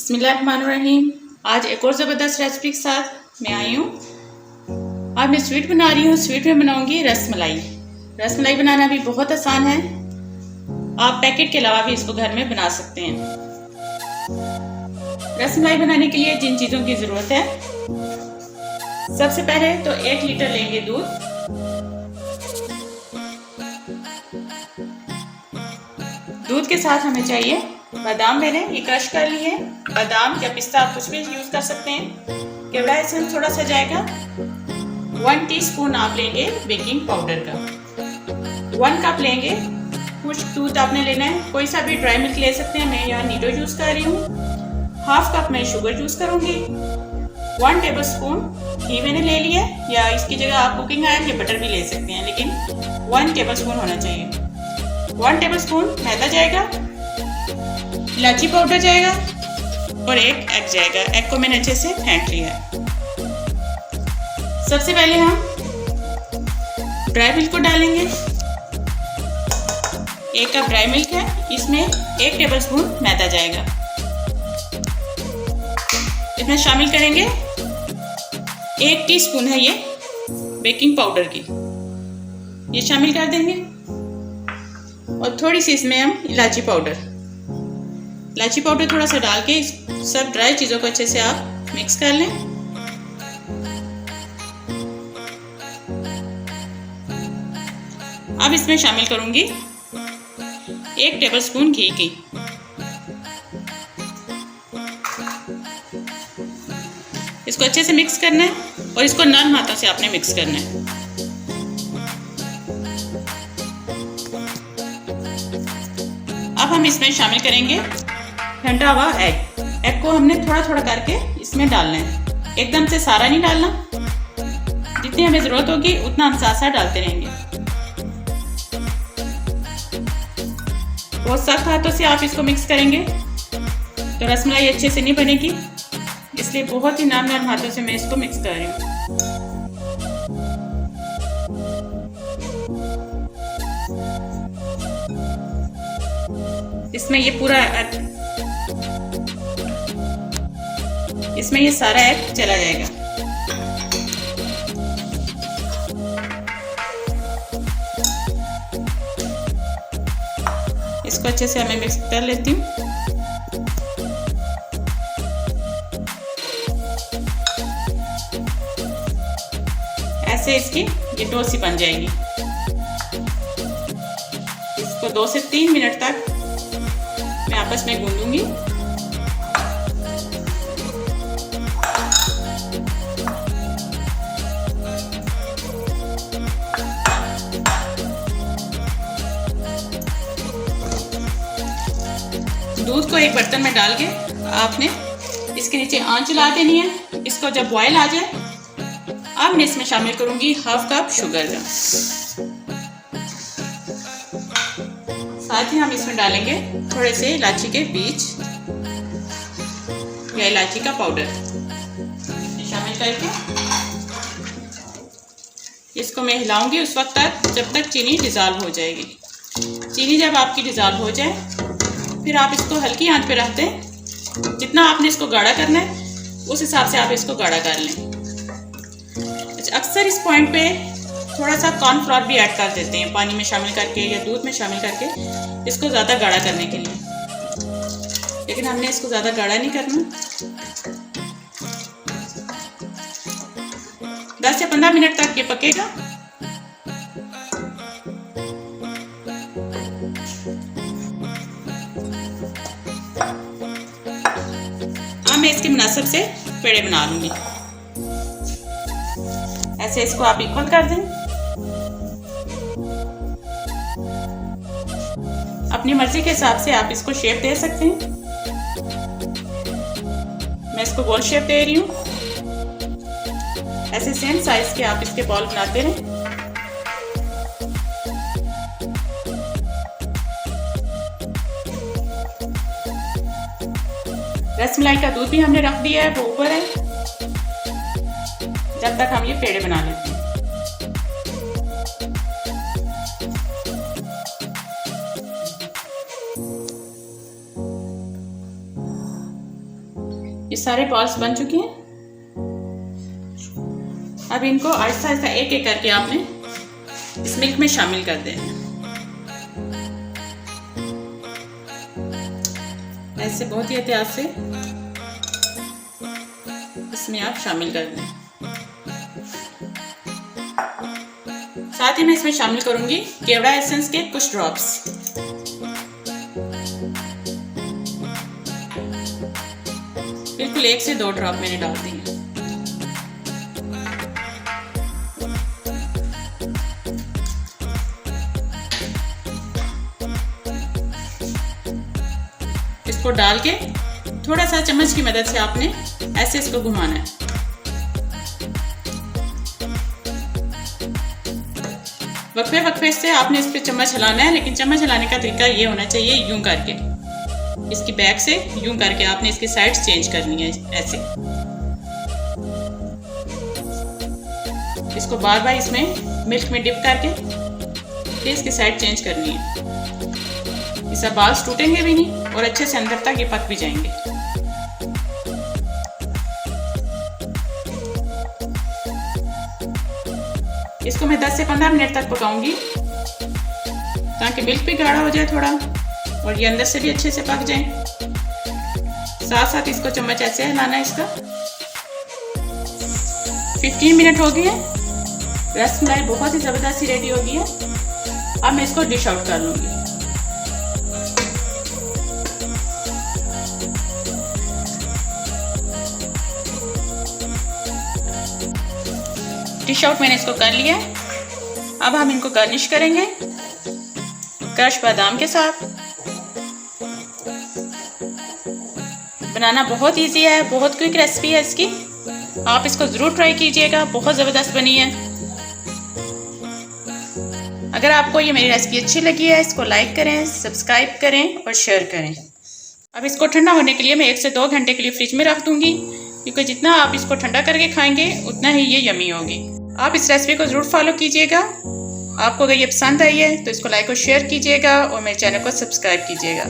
बिस्मिल्लाहिर्रहमानिर्रहीम। आज एक और ज़बरदस्त रेसिपी के साथ मैं आई हूँ। आज मैं स्वीट बना रही हूँ। स्वीट में बनाऊंगी रसमलाई। रसमलाई बनाना भी बहुत आसान है। आप पैकेट के अलावा भी इसको घर में बना सकते हैं। रसमलाई बनाने के लिए जिन चीज़ों की ज़रूरत है, सबसे पहले तो 1 लीटर लेंगे दूध। दूध के साथ हमें चाहिए बादाम। मैंने ये क्रश कर ली है। बादाम या पिस्ता आप कुछ भी यूज कर सकते हैं। केवड़ा एसेंस थोड़ा सा जाएगा। 1 टीस्पून आप लेंगे बेकिंग पाउडर का। 1 कप लेंगे। कुछ दूध आपने लेना है, कोई सा भी ड्राई मिल्क ले सकते हैं। मैं यहाँ नीडो यूज कर रही हूँ। 1/2 कप मैं शुगर यूज करूंगी। 1 टेबल स्पून घी मैंने ले लिया, या इसकी जगह आप कुकिंग ऑयल या बटर भी ले सकते हैं, लेकिन 1 टेबल स्पून होना चाहिए। 1 टेबल स्पून मैदा जाएगा, इलायची पाउडर जाएगा और 1 एग जाएगा। एग को मैंने अच्छे से फेंट लिया। सबसे पहले हम ड्राई मिल्क को डालेंगे। 1 कप ड्राई मिल्क है, इसमें 1 टेबल स्पून मैदा जाएगा। इसमें शामिल करेंगे 1 टीस्पून है ये बेकिंग पाउडर की, ये शामिल कर देंगे। और थोड़ी सी इसमें हम इलायची पाउडर थोड़ा सा डाल के सब ड्राई चीज़ों को अच्छे से आप मिक्स कर लें। अब इसमें शामिल करूंगी 1 टेबल स्पून घी की। इसको अच्छे से मिक्स करना है और इसको नरम हाथों से आपने मिक्स करना है। अब हम इसमें शामिल करेंगे ठंडा हुआ एग। एग को हमने थोड़ा थोड़ा करके इसमें डालना है, एकदम से सारा नहीं डालना। जितनी हमें जरूरत होगी उतना हम साथ साथ डालते रहेंगे। बहुत सख्त हाथों से आप इसको मिक्स करेंगे तो रसमलाई अच्छे से नहीं बनेगी, इसलिए बहुत ही नरम हाथों से मैं इसको मिक्स कर रही हूँ। इसमें ये सारा एग चला जाएगा। इसको अच्छे से हमें मिक्स कर लेती हूँ। ऐसे इसकी ये डो सी बन जाएगी। इसको 2 से 3 मिनट तक मैं आपस में गूंदूंगी। दूध को एक बर्तन में डाल के आपने इसके नीचे आंच ला देनी है। इसको जब बॉयल आ जाए, अब मैं इसमें शामिल करूंगी 1/2 कप शुगर का। साथ ही हम इसमें डालेंगे थोड़े से इलायची के बीज या इलायची का पाउडर शामिल करके इसको मैं हिलाऊंगी उस वक्त तक जब तक चीनी डिज़ोल्व हो जाएगी। चीनी जब आपकी डिज़ोल्व हो जाए, फिर आप इसको हल्की आंच पे रखते हैं। जितना आपने इसको गाढ़ा करना है उस हिसाब से आप इसको गाढ़ा कर लें। अक्सर इस पॉइंट पे थोड़ा सा कॉर्नफ्लोर भी ऐड कर देते हैं, पानी में शामिल करके या दूध में शामिल करके, इसको ज़्यादा गाढ़ा करने के लिए। लेकिन हमने इसको ज़्यादा गाढ़ा नहीं करना। 10 से 15 मिनट तक ये पकेगा। मैं इसके मुनासिब से पेड़े बना लूंगी। ऐसे इसको आप इक्वल कर दें। अपनी मर्जी के हिसाब से आप इसको शेप दे सकते हैं। मैं इसको गोल शेप दे रही हूँ। ऐसे सेम साइज के आप इसके बॉल बनाते रहें। रसमलाई का दूध भी हमने रख दिया है, वो ऊपर है। जब तक हम ये पेड़े बना लेते हैं। सारे बॉल्स बन चुके हैं। अब इनको आहिस्ता आहिस्ता एक एक करके आपने इस मिल्क में शामिल कर दें। ऐसे बहुत ही एहतियात से इसमें आप शामिल कर दें। साथ ही मैं इसमें शामिल करूंगी केवड़ा एसेंस के कुछ ड्रॉप्स। बिल्कुल 1 से 2 ड्रॉप मैंने डाल दी हैं। इसको डाल के थोड़ा सा चम्मच की मदद से आपने ऐसे इसको घुमाना है। वक्फे वक्फे से आपने इस पे चम्मच हिलाना है, लेकिन चम्मच हिलाने का तरीका ये होना चाहिए यूं करके, इसकी बैक से यूं करके आपने इसकी साइड्स चेंज करनी है। ऐसे इसको बार बार इसमें मिल्क में डिप करके फिर इसकी साइड चेंज करनी है। इससे बाल्स टूटेंगे भी नहीं और अच्छे से अंदर तक ये पक भी जाएंगे। इसको मैं 10 से 15 मिनट तक पकाऊंगी ताकि मिल्क भी गाढ़ा हो जाए थोड़ा और ये अंदर से भी अच्छे से पक जाए। साथ साथ इसको चम्मच ऐसे हिलाना है इसका। 15 मिनट हो गई है। रसमलाई बहुत ही ज़बरदस्त रेडी हो गई है। अब मैं इसको डिश आउट कर लूँगी। डिश आउट मैंने इसको कर लिया है। अब हम इनको गार्निश करेंगे क्रश बादाम के साथ। बनाना बहुत इजी है, बहुत क्विक रेसिपी है इसकी। आप इसको ज़रूर ट्राई कीजिएगा, बहुत ज़बरदस्त बनी है। अगर आपको ये मेरी रेसिपी अच्छी लगी है, इसको लाइक करें, सब्सक्राइब करें और शेयर करें। अब इसको ठंडा होने के लिए मैं 1 से 2 घंटे के लिए फ्रिज में रख दूँगी, क्योंकि जितना आप इसको ठंडा करके खाएंगे उतना ही ये यमी होगी। आप इस रेसिपी को ज़रूर फॉलो कीजिएगा। आपको अगर ये पसंद आई है तो इसको लाइक और शेयर कीजिएगा और मेरे चैनल को सब्सक्राइब कीजिएगा।